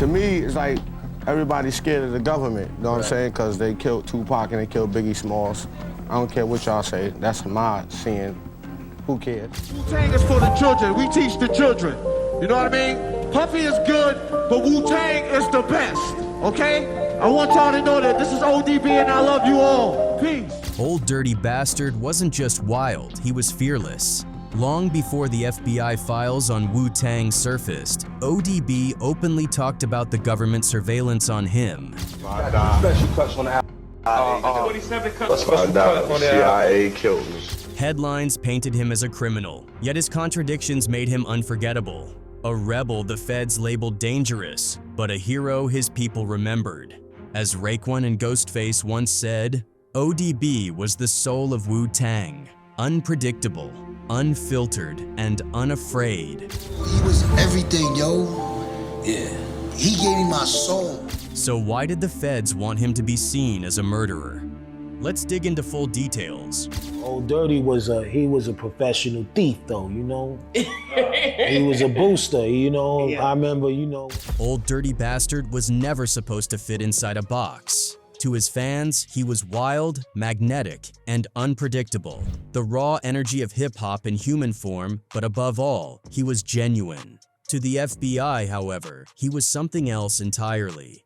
To me, it's like everybody's scared of the government, you know what I'm saying? Because they killed Tupac and they killed Biggie Smalls. I don't care what y'all say. That's my seeing. Who cares? Wu-Tang is for the children. We teach the children. You know what I mean? Puffy is good, but Wu-Tang is the best, okay? I want y'all to know that this is ODB and I love you all. Peace. Old Dirty Bastard wasn't just wild, he was fearless. Long before the FBI files on Wu-Tang surfaced, ODB openly talked about the government surveillance on him. Special cuts on the 27 cuts on the CIA killed me. Headlines painted him as a criminal, yet his contradictions made him unforgettable. A rebel the feds labeled dangerous, but a hero his people remembered. As Raekwon and Ghostface once said, ODB was the soul of Wu-Tang, unpredictable, unfiltered, and unafraid. He was everything, yo. Yeah. He gave me my soul. So why did the feds want him to be seen as a murderer? Let's dig into full details. Old Dirty was a professional thief though, you know? He was a booster, you know? Yeah. I remember, you know. Old Dirty Bastard was never supposed to fit inside a box. To his fans, he was wild, magnetic, and unpredictable. The raw energy of hip-hop in human form, but above all, he was genuine. To the FBI, however, he was something else entirely.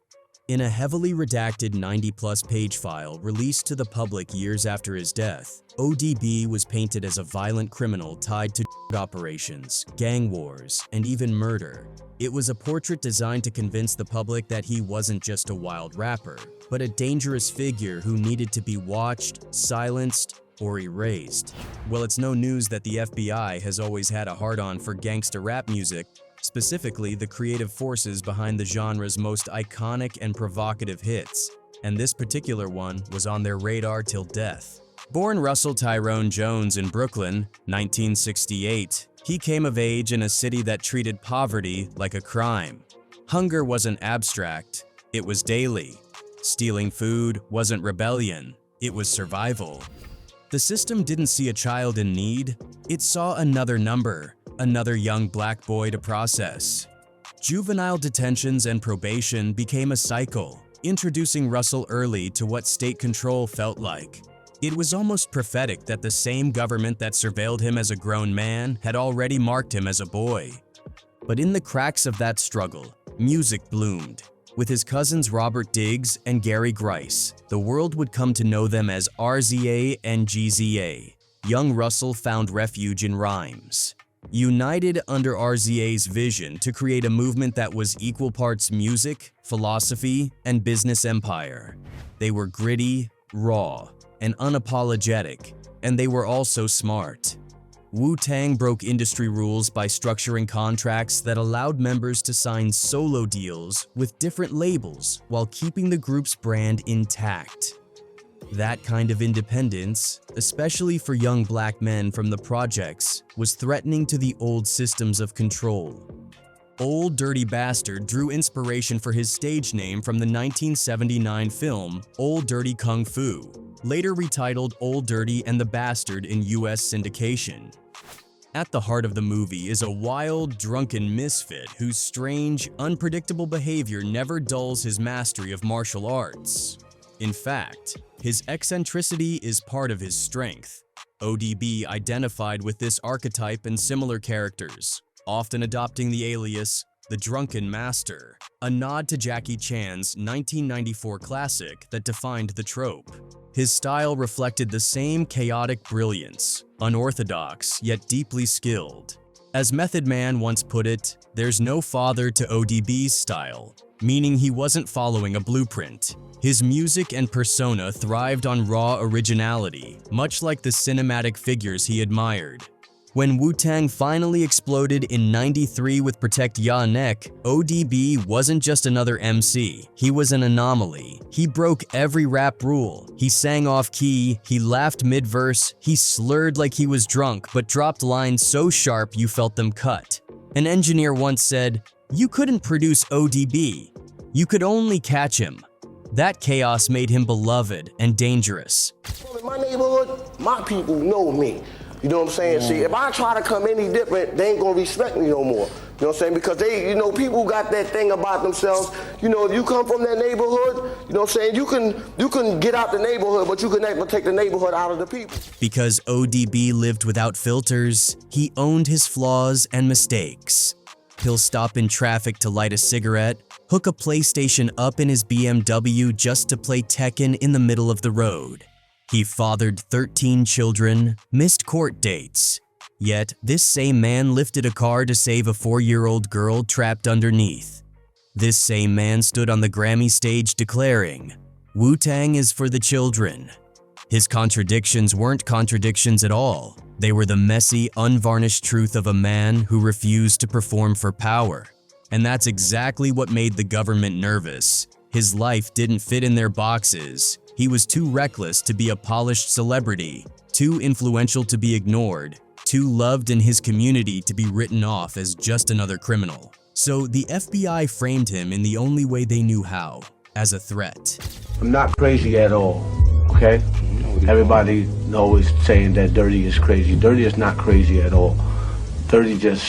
In a heavily redacted 90-plus page file released to the public years after his death, ODB was painted as a violent criminal tied to operations, gang wars, and even murder. It was a portrait designed to convince the public that he wasn't just a wild rapper, but a dangerous figure who needed to be watched, silenced, or erased. Well, it's no news that the FBI has always had a hard-on for gangsta rap music, specifically the creative forces behind the genre's most iconic and provocative hits, and this particular one was on their radar till death. Born Russell Tyrone Jones in Brooklyn, 1968, he came of age in a city that treated poverty like a crime. Hunger wasn't abstract, it was daily. Stealing food wasn't rebellion, it was survival. The system didn't see a child in need, it saw another number, another young black boy to process. Juvenile detentions and probation became a cycle, introducing Russell early to what state control felt like. It was almost prophetic that the same government that surveilled him as a grown man had already marked him as a boy. But in the cracks of that struggle, music bloomed. With his cousins Robert Diggs and Gary Grice, the world would come to know them as RZA and GZA. Young Russell found refuge in rhymes. United under RZA's vision to create a movement that was equal parts music, philosophy, and business empire. They were gritty, raw, and unapologetic, and they were also smart. Wu-Tang broke industry rules by structuring contracts that allowed members to sign solo deals with different labels while keeping the group's brand intact. That kind of independence, especially for young black men from the projects, was threatening to the old systems of control. Old Dirty Bastard drew inspiration for his stage name from the 1979 film Old Dirty Kung Fu, later retitled Old Dirty and the Bastard in US syndication. At the heart of the movie is a wild, drunken misfit whose strange, unpredictable behavior never dulls his mastery of martial arts. In fact, his eccentricity is part of his strength. ODB identified with this archetype and similar characters, often adopting the alias, the Drunken Master, a nod to Jackie Chan's 1994 classic that defined the trope. His style reflected the same chaotic brilliance, unorthodox yet deeply skilled. As Method Man once put it, there's no father to ODB's style, meaning he wasn't following a blueprint. His music and persona thrived on raw originality, much like the cinematic figures he admired. When Wu-Tang finally exploded in '93 with Protect Ya Neck, ODB wasn't just another MC, he was an anomaly. He broke every rap rule. He sang off-key, he laughed mid-verse, he slurred like he was drunk but dropped lines so sharp you felt them cut. An engineer once said, "You couldn't produce ODB, you could only catch him." That chaos made him beloved and dangerous. In my neighborhood, my people know me. You know what I'm saying? See, if I try to come any different, they ain't gonna respect me no more. know what I'm saying? Because they, you know, people got that thing about themselves. You know, if you come from that neighborhood, you know what I'm saying, you can get out the neighborhood, but you can never take the neighborhood out of the people. Because ODB lived without filters, he owned his flaws and mistakes. He'll stop in traffic to light a cigarette, hook a PlayStation up in his BMW just to play Tekken in the middle of the road. He fathered 13 children, missed court dates. Yet, this same man lifted a car to save a 4-year-old girl trapped underneath. This same man stood on the Grammy stage declaring, "Wu-Tang is for the children." His contradictions weren't contradictions at all. They were the messy, unvarnished truth of a man who refused to perform for power. And that's exactly what made the government nervous. His life didn't fit in their boxes. He was too reckless to be a polished celebrity, too influential to be ignored, too loved in his community to be written off as just another criminal. So the FBI framed him in the only way they knew how, as a threat. I'm not crazy at all, okay? Everybody always saying that Dirty is crazy. Dirty is not crazy at all. Dirty just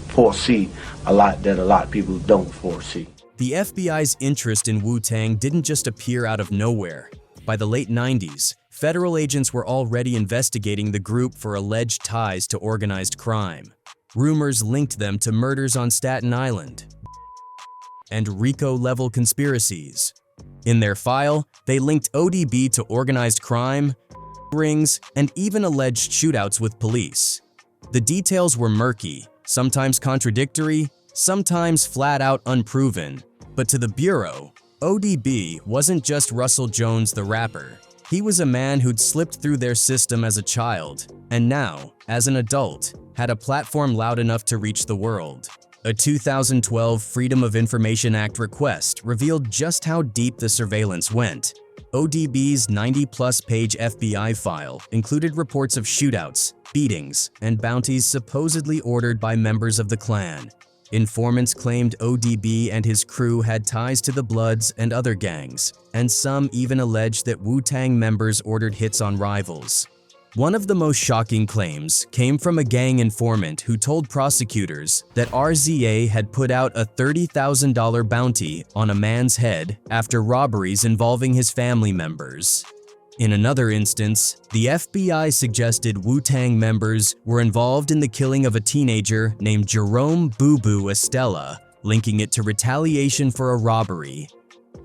foresee a lot that a lot of people don't foresee. The FBI's interest in Wu-Tang didn't just appear out of nowhere. By the late 90s, federal agents were already investigating the group for alleged ties to organized crime. Rumors linked them to murders on Staten Island and RICO-level conspiracies. In their file, they linked ODB to organized crime, rings, and even alleged shootouts with police. The details were murky, sometimes contradictory, sometimes flat-out unproven. But to the Bureau, ODB wasn't just Russell Jones the rapper. He was a man who'd slipped through their system as a child, and now, as an adult, had a platform loud enough to reach the world. A 2012 Freedom of Information Act request revealed just how deep the surveillance went. ODB's 90-plus page FBI file included reports of shootouts, beatings, and bounties supposedly ordered by members of the Klan. Informants claimed ODB and his crew had ties to the Bloods and other gangs, and some even alleged that Wu-Tang members ordered hits on rivals. One of the most shocking claims came from a gang informant who told prosecutors that RZA had put out a $30,000 bounty on a man's head after robberies involving his family members. In another instance, the FBI suggested Wu-Tang members were involved in the killing of a teenager named Jerome Boo Boo Estella, linking it to retaliation for a robbery.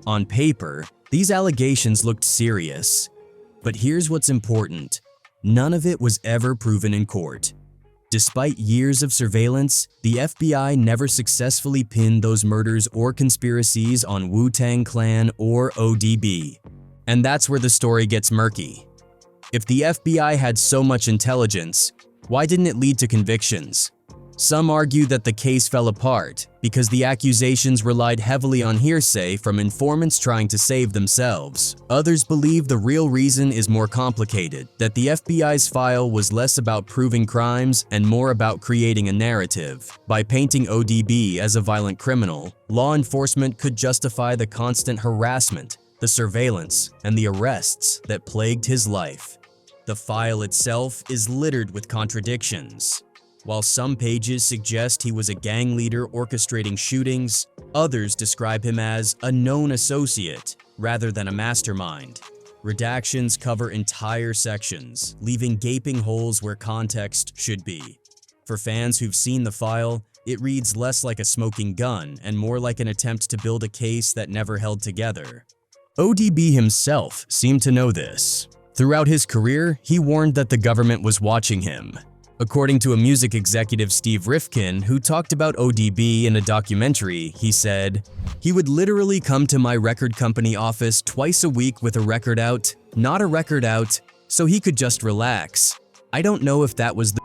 On paper, these allegations looked serious. But here's what's important. None of it was ever proven in court. Despite years of surveillance, the FBI never successfully pinned those murders or conspiracies on Wu-Tang Clan or ODB. And that's where the story gets murky. If the FBI had so much intelligence, why didn't it lead to convictions? Some argue that the case fell apart because the accusations relied heavily on hearsay from informants trying to save themselves. Others believe the real reason is more complicated, that the FBI's file was less about proving crimes and more about creating a narrative. By painting ODB as a violent criminal, law enforcement could justify the constant harassment, the surveillance, and the arrests that plagued his life. The file itself is littered with contradictions. While some pages suggest he was a gang leader orchestrating shootings, others describe him as a known associate rather than a mastermind. Redactions cover entire sections, leaving gaping holes where context should be. For fans who've seen the file, it reads less like a smoking gun and more like an attempt to build a case that never held together. ODB himself seemed to know this. Throughout his career, he warned that the government was watching him. According to a music executive, Steve Rifkin, who talked about ODB in a documentary, he said, "He would literally come to my record company office twice a week with a record out, not a record out, so he could just relax. I don't know if that was the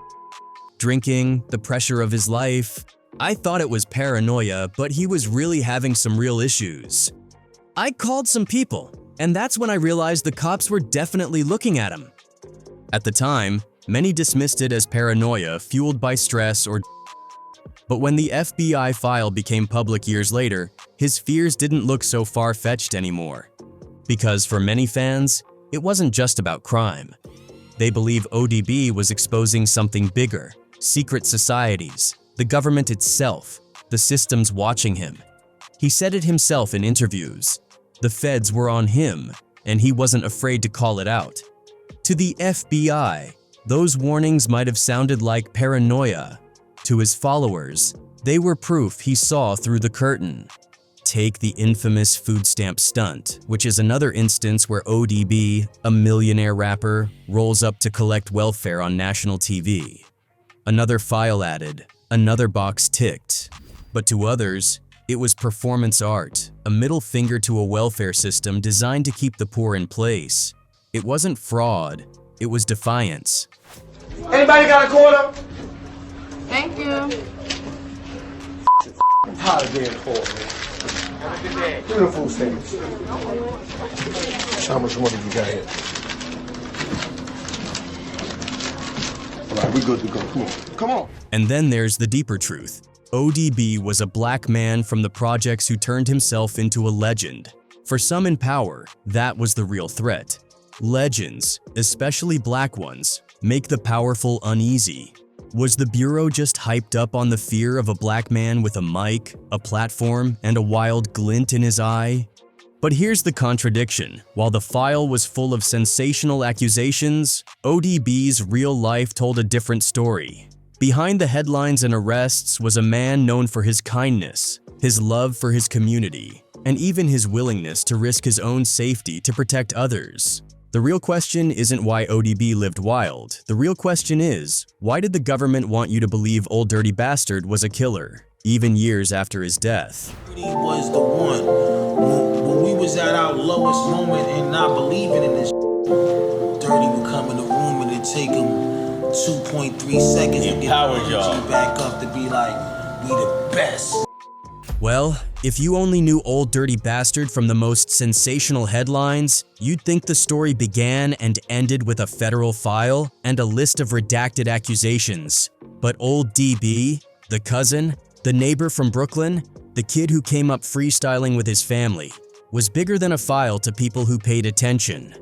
drinking, the pressure of his life. I thought it was paranoia, but he was really having some real issues. I called some people, and that's when I realized the cops were definitely looking at him." At the time, many dismissed it as paranoia fueled by stress or but when the FBI file became public years later, his fears didn't look so far-fetched anymore. Because for many fans, it wasn't just about crime. They believe ODB was exposing something bigger, secret societies, the government itself, the systems watching him. He said it himself in interviews. The feds were on him, and he wasn't afraid to call it out. To the FBI, those warnings might have sounded like paranoia. To his followers, they were proof he saw through the curtain. Take the infamous food stamp stunt, which is another instance where ODB, a millionaire rapper, rolls up to collect welfare on national TV. Another file added, another box ticked. But to others, it was performance art, a middle finger to a welfare system designed to keep the poor in place. It wasn't fraud, it was defiance. Anybody got a quarter? Thank you. I'm tired of being poor, man. Give me the food stamps. How much money you got here? All right, we good to go. Come on. Come on. And then there's the deeper truth. ODB was a black man from the projects who turned himself into a legend. For some in power, that was the real threat. Legends, especially black ones, make the powerful uneasy. Was the Bureau just hyped up on the fear of a black man with a mic, a platform, and a wild glint in his eye? But here's the contradiction. While the file was full of sensational accusations, ODB's real life told a different story. Behind the headlines and arrests was a man known for his kindness, his love for his community, and even his willingness to risk his own safety to protect others. The real question isn't why ODB lived wild. The real question is, why did the government want you to believe Old Dirty Bastard was a killer, even years after his death? He was the one. When we was at our lowest moment and not believing in this, Dirty would come in the room and it'd take him 2.3 seconds to get y'all back up to be like, we the best. Well, if you only knew Old Dirty Bastard from the most sensational headlines, you'd think the story began and ended with a federal file and a list of redacted accusations. But Old DB, the cousin, the neighbor from Brooklyn, the kid who came up freestyling with his family, was bigger than a file to people who paid attention.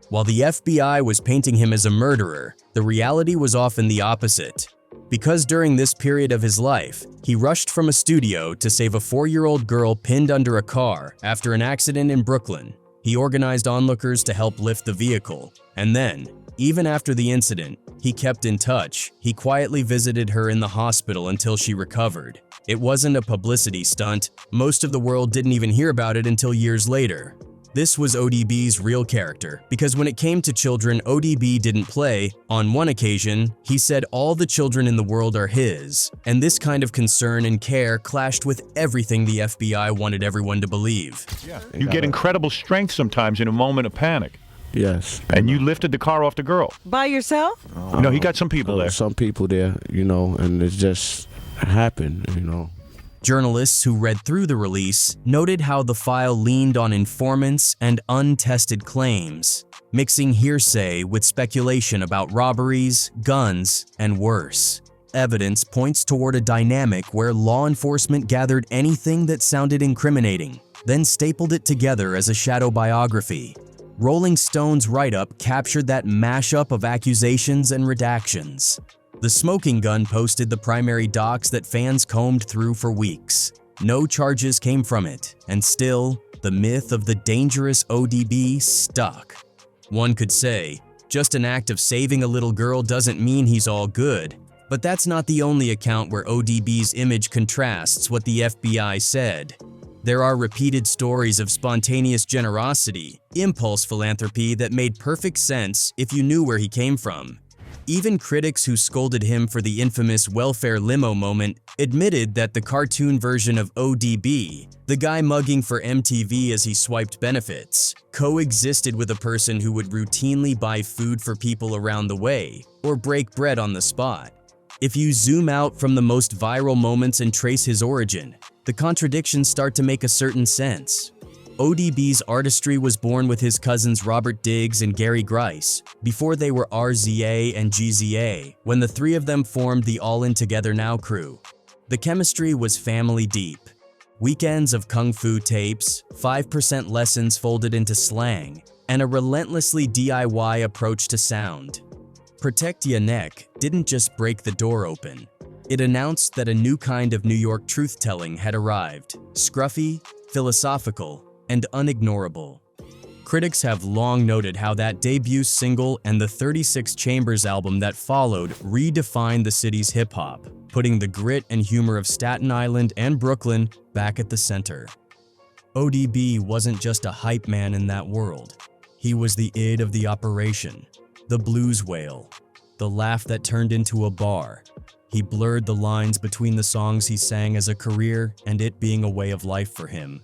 While the FBI was painting him as a murderer, the reality was often the opposite. Because during this period of his life, he rushed from a studio to save a 4-year-old girl pinned under a car after an accident in Brooklyn. He organized onlookers to help lift the vehicle. And then, even after the incident, he kept in touch. He quietly visited her in the hospital until she recovered. It wasn't a publicity stunt. Most of the world didn't even hear about it until years later. This was ODB's real character, because when it came to children, ODB didn't play. On one occasion, he said all the children in the world are his, and this kind of concern and care clashed with everything the FBI wanted everyone to believe. Yeah. You get incredible strength sometimes in a moment of panic. Yes. And you lifted the car off the girl. By yourself? No, he got some people there. Some people there, and it just happened, Journalists who read through the release noted how the file leaned on informants and untested claims, mixing hearsay with speculation about robberies, guns, and worse. Evidence points toward a dynamic where law enforcement gathered anything that sounded incriminating, then stapled it together as a shadow biography. Rolling Stone's write-up captured that mashup of accusations and redactions. The smoking gun posted the primary docs that fans combed through for weeks. No charges came from it, and still, the myth of the dangerous ODB stuck. One could say, just an act of saving a little girl doesn't mean he's all good, but that's not the only account where ODB's image contrasts what the FBI said. There are repeated stories of spontaneous generosity, impulse philanthropy that made perfect sense if you knew where he came from. Even critics who scolded him for the infamous welfare limo moment admitted that the cartoon version of ODB, the guy mugging for MTV as he swiped benefits, coexisted with a person who would routinely buy food for people around the way or break bread on the spot. If you zoom out from the most viral moments and trace his origin, the contradictions start to make a certain sense. ODB's artistry was born with his cousins Robert Diggs and Gary Grice, before they were RZA and GZA, when the three of them formed the All In Together Now crew. The chemistry was family deep. Weekends of kung fu tapes, 5% lessons folded into slang, and a relentlessly DIY approach to sound. Protect Ya Neck didn't just break the door open. It announced that a new kind of New York truth-telling had arrived, scruffy, philosophical, and unignorable. Critics have long noted how that debut single and the 36 Chambers album that followed redefined the city's hip-hop, putting the grit and humor of Staten Island and Brooklyn back at the center. ODB wasn't just a hype man in that world. He was the id of the operation, the blues wail, the laugh that turned into a bar. He blurred the lines between the songs he sang as a career and it being a way of life for him.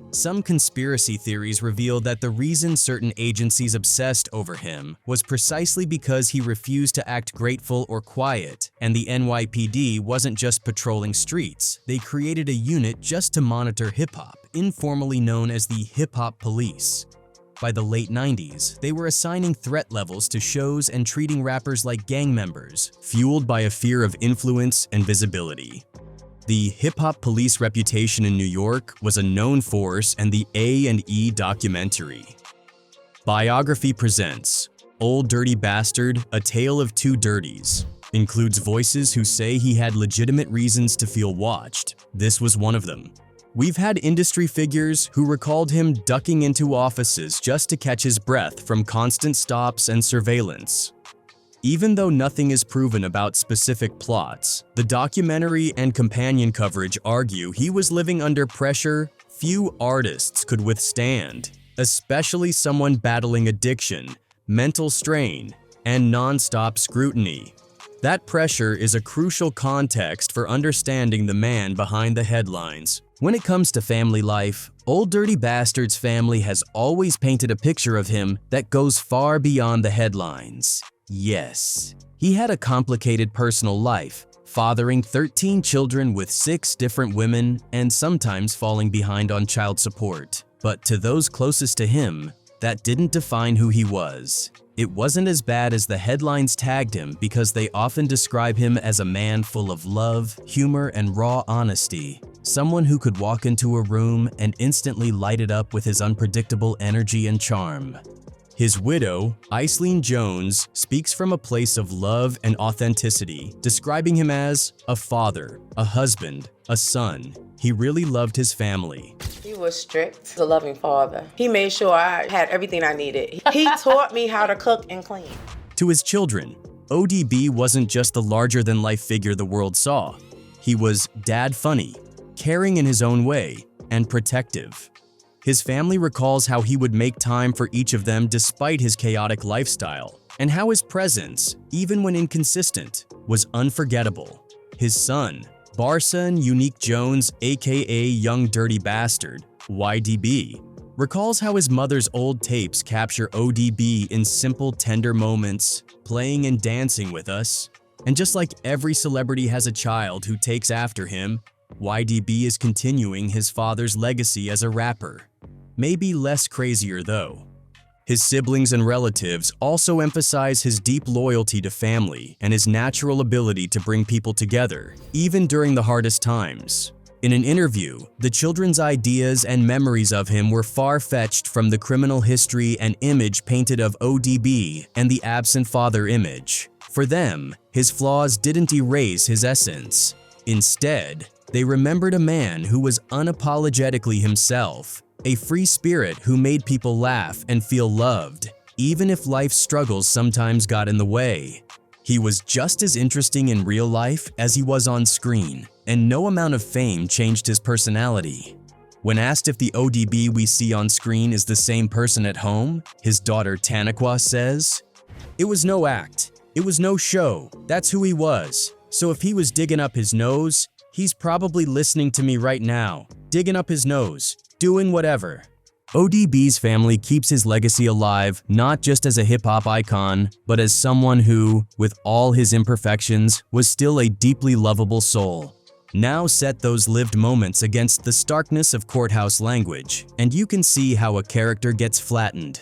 Some conspiracy theories reveal that the reason certain agencies obsessed over him was precisely because he refused to act grateful or quiet, and the NYPD wasn't just patrolling streets. They created a unit just to monitor hip-hop, informally known as the hip-hop police. By the late 90s, they were assigning threat levels to shows and treating rappers like gang members, fueled by a fear of influence and visibility. The hip-hop police reputation in New York was a known force, and the A&E documentary. Biography presents Old Dirty Bastard, A Tale of Two Dirties. Includes voices who say he had legitimate reasons to feel watched. This was one of them. We've had industry figures who recalled him ducking into offices just to catch his breath from constant stops and surveillance. Even though nothing is proven about specific plots, the documentary and companion coverage argue he was living under pressure few artists could withstand, especially someone battling addiction, mental strain, and non-stop scrutiny. That pressure is a crucial context for understanding the man behind the headlines. When it comes to family life, Old Dirty Bastard's family has always painted a picture of him that goes far beyond the headlines. Yes, he had a complicated personal life, fathering 13 children with 6 different women and sometimes falling behind on child support. But to those closest to him, that didn't define who he was. It wasn't as bad as the headlines tagged him because they often describe him as a man full of love, humor, and raw honesty. Someone who could walk into a room and instantly light it up with his unpredictable energy and charm. His widow, Iceline Jones, speaks from a place of love and authenticity, describing him as a father, a husband, a son. He really loved his family. He was strict, a loving father. He made sure I had everything I needed. He taught me how to cook and clean. To his children, ODB wasn't just the larger-than-life figure the world saw. He was dad funny, caring in his own way, and protective. His family recalls how he would make time for each of them despite his chaotic lifestyle, and how his presence, even when inconsistent, was unforgettable. His son, Barson Unique Jones, aka Young Dirty Bastard, YDB, recalls how his mother's old tapes capture ODB in simple, tender moments, playing and dancing with us. And just like every celebrity has a child who takes after him, YDB is continuing his father's legacy as a rapper. Maybe less crazier though. His siblings and relatives also emphasize his deep loyalty to family and his natural ability to bring people together, even during the hardest times. In an interview, the children's ideas and memories of him were far-fetched from the criminal history and image painted of ODB and the absent father image. For them, his flaws didn't erase his essence. Instead, they remembered a man who was unapologetically himself, a free spirit who made people laugh and feel loved, even if life's struggles sometimes got in the way. He was just as interesting in real life as he was on screen, and no amount of fame changed his personality. When asked if the ODB we see on screen is the same person at home, his daughter Taniqua says, "It was no act. It was no show. That's who he was. So if he was digging up his nose, he's probably listening to me right now, digging up his nose, doing whatever." ODB's family keeps his legacy alive not just as a hip-hop icon, but as someone who, with all his imperfections, was still a deeply lovable soul. Now set those lived moments against the starkness of courthouse language, and you can see how a character gets flattened.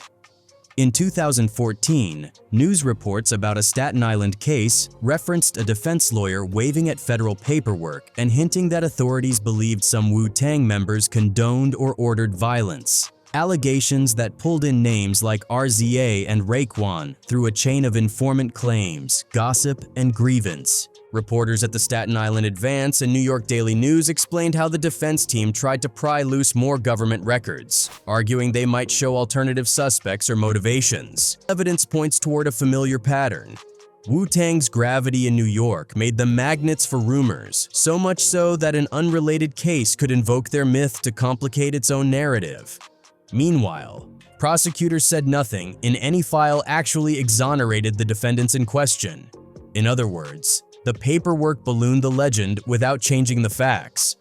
In 2014, news reports about a Staten Island case referenced a defense lawyer waving at federal paperwork and hinting that authorities believed some Wu-Tang members condoned or ordered violence. Allegations that pulled in names like RZA and Raekwon through a chain of informant claims, gossip, and grievance. Reporters at the Staten Island Advance and New York Daily News explained how the defense team tried to pry loose more government records, arguing they might show alternative suspects or motivations. Evidence points toward a familiar pattern. Wu-Tang's gravity in New York made them magnets for rumors, so much so that an unrelated case could invoke their myth to complicate its own narrative. Meanwhile, prosecutors said nothing in any file actually exonerated the defendants in question. In other words, the paperwork ballooned the legend without changing the facts.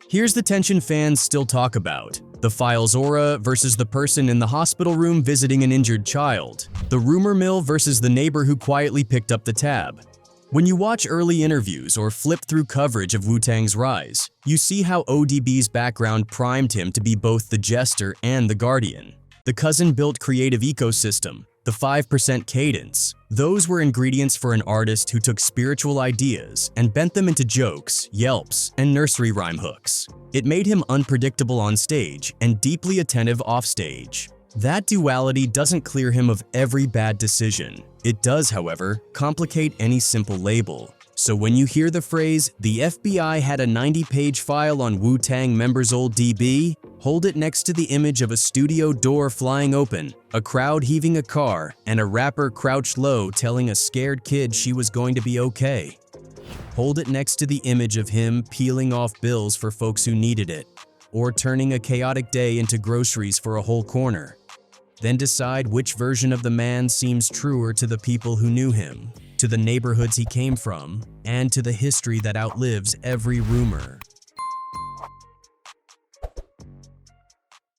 Here's the tension fans still talk about: the file's aura versus the person in the hospital room visiting an injured child, the rumor mill versus the neighbor who quietly picked up the tab. When you watch early interviews or flip through coverage of Wu-Tang's rise, you see how ODB's background primed him to be both the jester and the guardian. The cousin-built creative ecosystem, the 5% cadence, those were ingredients for an artist who took spiritual ideas and bent them into jokes, yelps, and nursery rhyme hooks. It made him unpredictable on stage and deeply attentive offstage. That duality doesn't clear him of every bad decision. It does, however, complicate any simple label. So when you hear the phrase, "the FBI had a 90-page file on Wu-Tang members ODB," hold it next to the image of a studio door flying open, a crowd heaving a car, and a rapper crouched low telling a scared kid she was going to be okay. Hold it next to the image of him peeling off bills for folks who needed it, or turning a chaotic day into groceries for a whole corner. Then decide which version of the man seems truer to the people who knew him, to the neighborhoods he came from, and to the history that outlives every rumor.